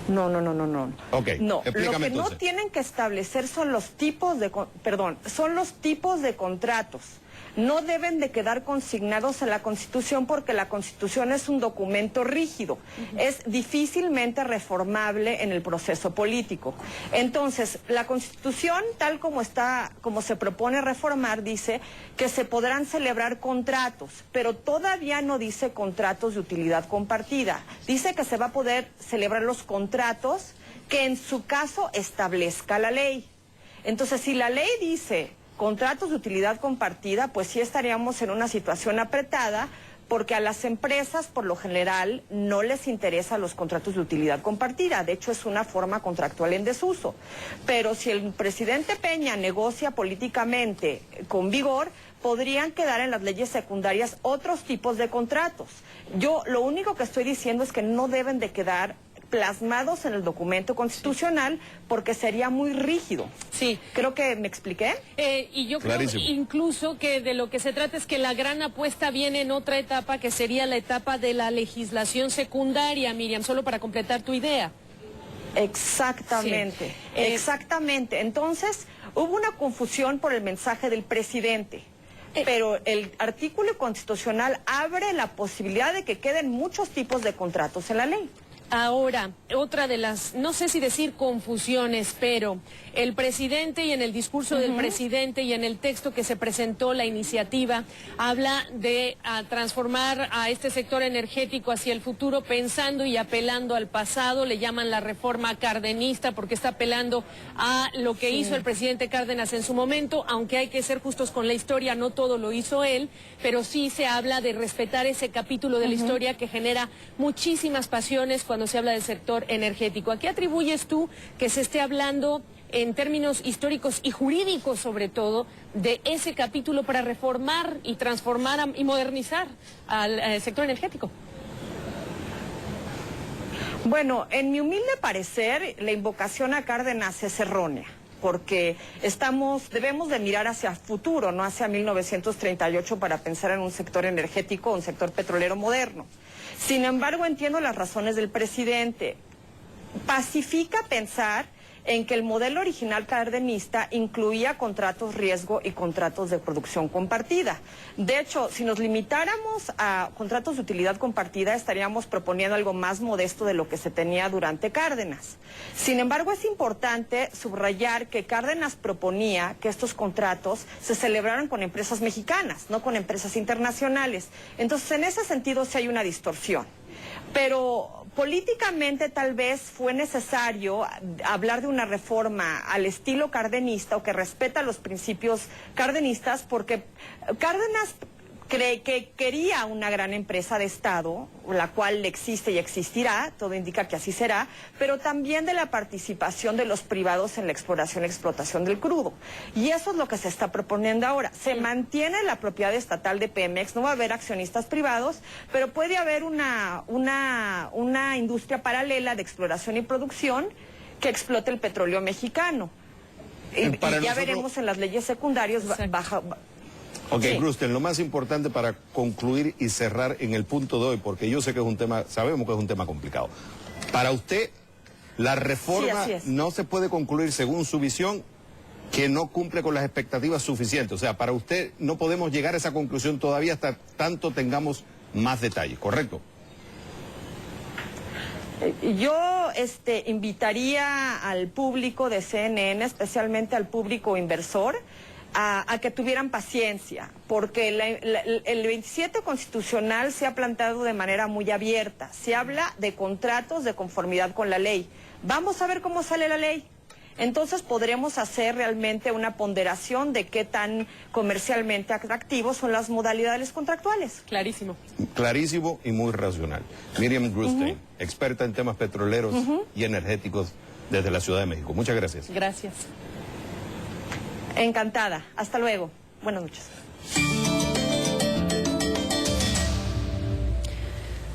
No. Ok, no, explícame lo que entonces. no tienen que establecer son los tipos de, son los tipos de contratos. No deben de quedar consignados en la Constitución porque la Constitución es un documento rígido. Es difícilmente reformable en el proceso político. Entonces, la Constitución, tal como está, como se propone reformar, dice que se podrán celebrar contratos, pero todavía no dice contratos de utilidad compartida. Dice que se va a poder celebrar los contratos que en su caso establezca la ley. Entonces, si la ley dice contratos de utilidad compartida, pues sí estaríamos en una situación apretada, porque a las empresas, por lo general, no les interesan los contratos de utilidad compartida. De hecho, es una forma contractual en desuso. Pero si el presidente Peña negocia políticamente con vigor, podrían quedar en las leyes secundarias otros tipos de contratos. Yo lo único que estoy diciendo es que no deben de quedar plasmados en el documento constitucional porque sería muy rígido. Sí. Creo que me expliqué. Y yo creo incluso que de lo que se trata es que la gran apuesta viene en otra etapa, que sería la etapa de la legislación secundaria, Miriam, solo para completar tu idea. Exactamente, sí. Exactamente. Entonces, hubo una confusión por el mensaje del presidente. Pero el artículo constitucional abre la posibilidad de que queden muchos tipos de contratos en la ley. Ahora, otra de las, no sé si decir confusiones, pero el presidente y en el discurso del presidente y en el texto que se presentó la iniciativa, habla de transformar a este sector energético hacia el futuro pensando y apelando al pasado, le llaman la reforma cardenista porque está apelando a lo que hizo el presidente Cárdenas en su momento, aunque hay que ser justos con la historia, no todo lo hizo él, pero sí se habla de respetar ese capítulo de la historia que genera muchísimas pasiones cuando se habla del sector energético. ¿A qué atribuyes tú que se esté hablando en términos históricos y jurídicos, sobre todo, de ese capítulo para reformar y transformar y modernizar al sector energético? Bueno, en mi humilde parecer, la invocación a Cárdenas es errónea, porque debemos de mirar hacia el futuro, no hacia 1938 para pensar en un sector energético, un sector petrolero moderno. Sin embargo, entiendo las razones del presidente. Pacifica pensar en que el modelo original cardenista incluía contratos riesgo y contratos de producción compartida. De hecho, si nos limitáramos a contratos de utilidad compartida, estaríamos proponiendo algo más modesto de lo que se tenía durante Cárdenas. Sin embargo, es importante subrayar que Cárdenas proponía que estos contratos se celebraran con empresas mexicanas, no con empresas internacionales. Entonces, en ese sentido sí hay una distorsión. Pero políticamente tal vez fue necesario hablar de una reforma al estilo cardenista o que respeta los principios cardenistas, porque Cárdenas cree que quería una gran empresa de Estado, la cual existe y existirá, todo indica que así será, pero también de la participación de los privados en la exploración y explotación del crudo. Y eso es lo que se está proponiendo ahora. Se mantiene la propiedad estatal de Pemex, no va a haber accionistas privados, pero puede haber una industria paralela de exploración y producción que explote el petróleo mexicano. Y ya veremos en las leyes secundarias Ok, sí. Krustel, lo más importante para concluir y cerrar en el punto de hoy, porque yo sé que es un tema, sabemos que es un tema complicado. Para usted, la reforma no se puede concluir según su visión, que no cumple con las expectativas suficientes. O sea, para usted no podemos llegar a esa conclusión todavía hasta tanto tengamos más detalles, ¿correcto? Yo invitaría al público de CNN, especialmente al público inversor, a que tuvieran paciencia, porque el 27 constitucional se ha planteado de manera muy abierta. Se habla de contratos de conformidad con la ley. Vamos a ver cómo sale la ley. Entonces podremos hacer realmente una ponderación de qué tan comercialmente atractivos son las modalidades contractuales. Clarísimo. Clarísimo y muy racional. Miriam Krustel, experta en temas petroleros y energéticos desde la Ciudad de México. Muchas gracias. Gracias. Encantada. Hasta luego. Buenas noches.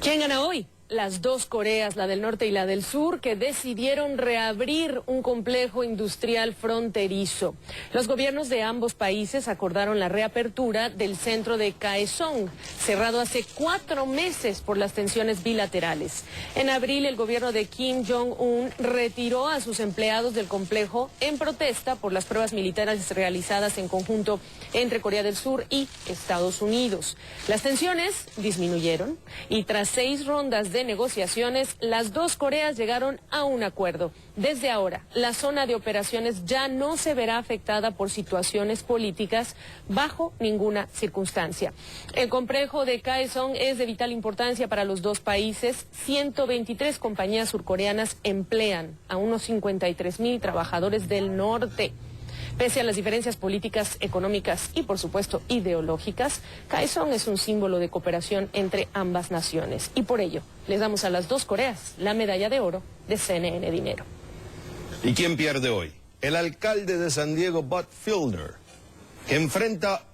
¿Quién gana hoy? las dos Coreas, la del Norte y la del Sur, que decidieron reabrir un complejo industrial fronterizo. Los gobiernos de ambos países acordaron la reapertura del centro de Kaesong, cerrado hace 4 meses por las tensiones bilaterales. En abril, el gobierno de Kim Jong-un retiró a sus empleados del complejo en protesta por las pruebas militares realizadas en conjunto entre Corea del Sur y Estados Unidos. Las tensiones disminuyeron y tras 6 rondas de negociaciones, las dos Coreas llegaron a un acuerdo. Desde ahora, la zona de operaciones ya no se verá afectada por situaciones políticas bajo ninguna circunstancia. El complejo de Kaesong es de vital importancia para los dos países. 123 compañías surcoreanas emplean a unos 53,000 trabajadores del norte. Pese a las diferencias políticas, económicas y, por supuesto, ideológicas, Kaesong es un símbolo de cooperación entre ambas naciones. Y por ello, les damos a las dos Coreas la medalla de oro de CNN Dinero. ¿Y quién pierde hoy? El alcalde de San Diego, Bud Filner, que enfrenta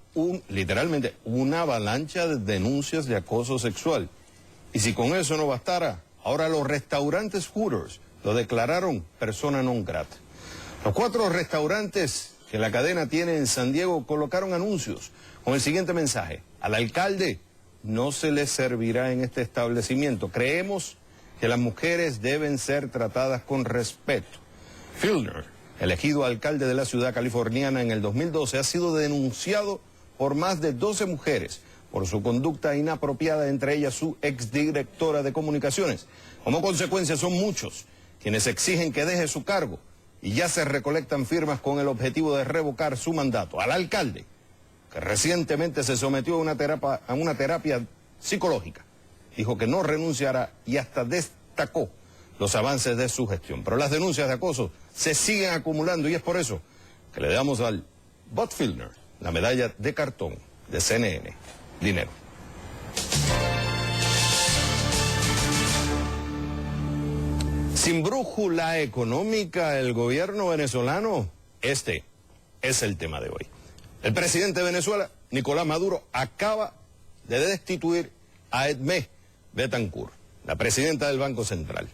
literalmente una avalancha de denuncias de acoso sexual. Y si con eso no bastara, ahora los restaurantes Hooters lo declararon persona non grata. Los 4 restaurantes que la cadena tiene en San Diego colocaron anuncios con el siguiente mensaje: al alcalde no se le servirá en este establecimiento. Creemos que las mujeres deben ser tratadas con respeto. Filner, elegido alcalde de la ciudad californiana en el 2012, ha sido denunciado por más de 12 mujeres por su conducta inapropiada, entre ellas su exdirectora de comunicaciones. Como consecuencia, son muchos quienes exigen que deje su cargo y ya se recolectan firmas con el objetivo de revocar su mandato. Al alcalde, que recientemente se sometió a una terapia psicológica, dijo que no renunciará y hasta destacó los avances de su gestión. Pero las denuncias de acoso se siguen acumulando y es por eso que le damos al Bud Filner la medalla de cartón de CNN Dinero. Sin brújula económica, el gobierno venezolano, este es el tema de hoy. El presidente de Venezuela, Nicolás Maduro, acaba de destituir a Edmé Betancourt, la presidenta del Banco Central.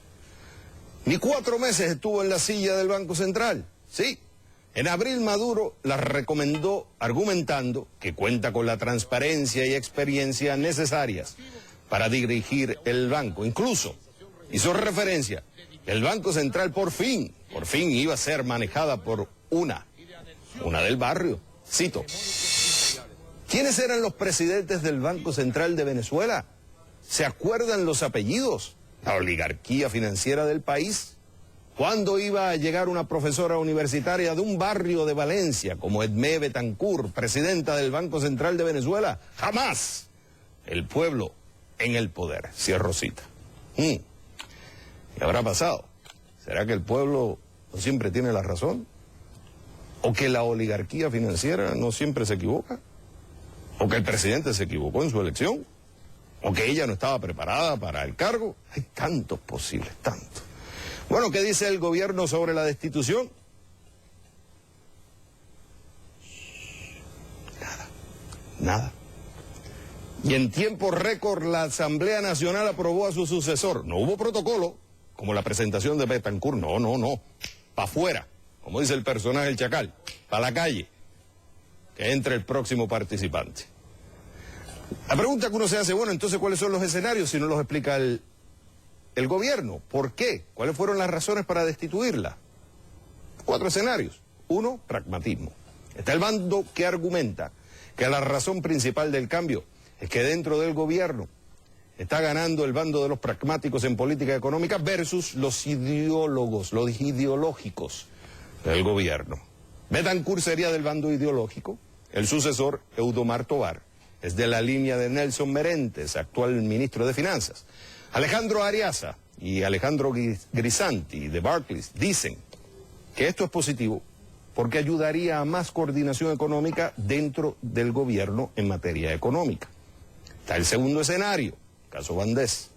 Ni 4 meses estuvo en la silla del Banco Central, sí. En abril Maduro la recomendó argumentando que cuenta con la transparencia y experiencia necesarias para dirigir el banco. Incluso hizo referencia que el Banco Central por fin iba a ser manejada por una del barrio. Cito: ¿quiénes eran los presidentes del Banco Central de Venezuela? ¿Se acuerdan los apellidos? La oligarquía financiera del país. ¿Cuándo iba a llegar una profesora universitaria de un barrio de Valencia como Edmé Betancourt, presidenta del Banco Central de Venezuela? Jamás. El pueblo en el poder. Cierro cita. ¿Qué habrá pasado? ¿Será que el pueblo no siempre tiene la razón? ¿O que la oligarquía financiera no siempre se equivoca? ¿O que el presidente se equivocó en su elección? ¿O que ella no estaba preparada para el cargo? Hay tantos posibles, tantos. Bueno, ¿qué dice el gobierno sobre la destitución? Nada. Y en tiempo récord la Asamblea Nacional aprobó a su sucesor. No hubo protocolo, como la presentación de Betancourt. No. Para afuera, como dice el personaje El Chacal. Para la calle. Que entre el próximo participante. La pregunta que uno se hace, bueno, entonces, ¿cuáles son los escenarios si no los explica el gobierno? ¿Por qué? ¿Cuáles fueron las razones para destituirla? 4 escenarios. 1, pragmatismo. Está el bando que argumenta que la razón principal del cambio es que dentro del gobierno está ganando el bando de los pragmáticos en política económica versus los ideólogos, los ideológicos del gobierno. Betancourt sería del bando ideológico, el sucesor, Eudomar Tobar, es de la línea de Nelson Merentes, actual ministro de Finanzas. Alejandro Ariaza y Alejandro Grisanti de Barclays dicen que esto es positivo porque ayudaría a más coordinación económica dentro del gobierno en materia económica. Está el segundo escenario, caso Bandés.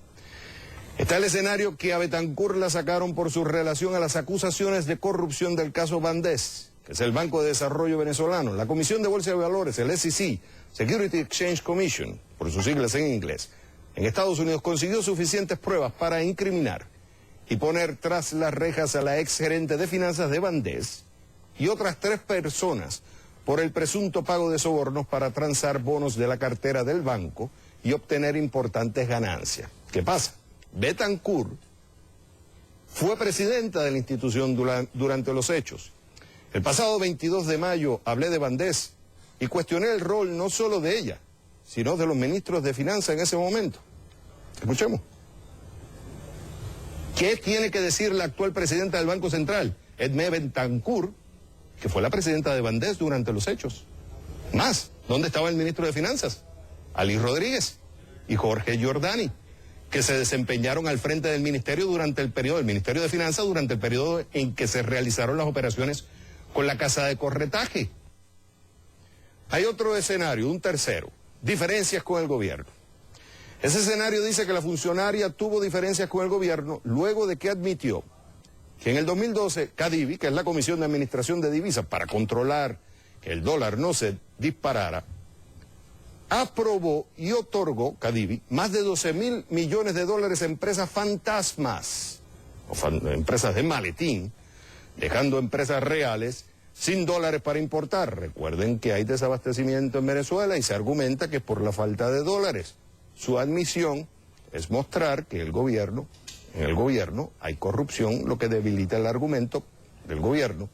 Está el escenario que a Betancourt la sacaron por su relación a las acusaciones de corrupción del caso Bandés, que es el Banco de Desarrollo Venezolano, la Comisión de Bolsa de Valores, el SEC, Security Exchange Commission, por sus siglas en inglés, en Estados Unidos consiguió suficientes pruebas para incriminar y poner tras las rejas a la exgerente de finanzas de Bandés y otras 3 personas por el presunto pago de sobornos para transar bonos de la cartera del banco y obtener importantes ganancias. ¿Qué pasa? Betancourt fue presidenta de la institución durante los hechos. El pasado 22 de mayo hablé de Bandés y cuestioné el rol no solo de ella, sino de los ministros de finanzas en ese momento. Escuchemos. ¿Qué tiene que decir la actual presidenta del Banco Central, Edmé Betancourt, que fue la presidenta de Bandés durante los hechos? Más, ¿dónde estaba el ministro de Finanzas? Ali Rodríguez y Jorge Giordani, que se desempeñaron al frente del ministerio durante el periodo, del Ministerio de Finanzas, durante el periodo en que se realizaron las operaciones con la casa de corretaje. Hay otro escenario, un tercero, diferencias con el gobierno. Ese escenario dice que la funcionaria tuvo diferencias con el gobierno luego de que admitió que en el 2012 CADIVI, que es la Comisión de Administración de Divisas para controlar que el dólar no se disparara, aprobó y otorgó, CADIVI, más de 12.000 millones de dólares a empresas fantasmas, empresas de maletín, dejando empresas reales sin dólares para importar. Recuerden que hay desabastecimiento en Venezuela y se argumenta que es por la falta de dólares. Su admisión es mostrar que en el gobierno hay corrupción, lo que debilita el argumento del gobierno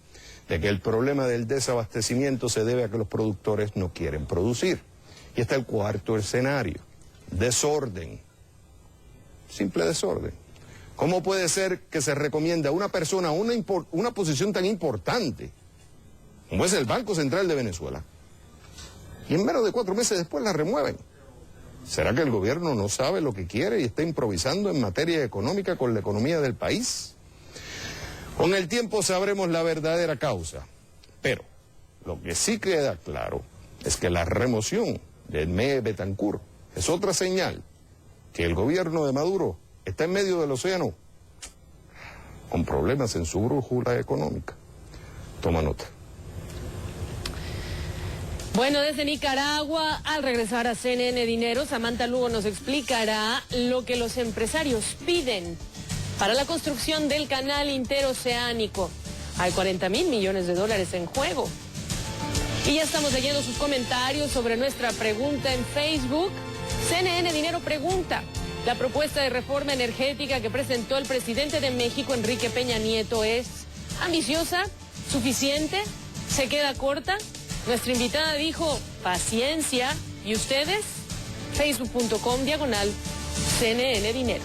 de que el problema del desabastecimiento se debe a que los productores no quieren producir. Y está el cuarto escenario, desorden, simple desorden. ¿Cómo puede ser que se recomiende a una persona una posición tan importante como es el Banco Central de Venezuela y en menos de 4 meses después la remueven? ¿Será que el gobierno no sabe lo que quiere y está improvisando en materia económica con la economía del país? Con el tiempo sabremos la verdadera causa, pero lo que sí queda claro es que la remoción de Edmé Betancourt es otra señal que el gobierno de Maduro está en medio del océano con problemas en su brújula económica. Toma nota. Bueno, desde Nicaragua, al regresar a CNN Dinero, Samantha Lugo nos explicará lo que los empresarios piden para la construcción del canal interoceánico. Hay 40.000 millones de dólares en juego. Y ya estamos leyendo sus comentarios sobre nuestra pregunta en Facebook. CNN Dinero pregunta: ¿la propuesta de reforma energética que presentó el presidente de México, Enrique Peña Nieto, es ambiciosa, suficiente, se queda corta? Nuestra invitada dijo: paciencia. ¿Y ustedes? Facebook.com/CNN Dinero.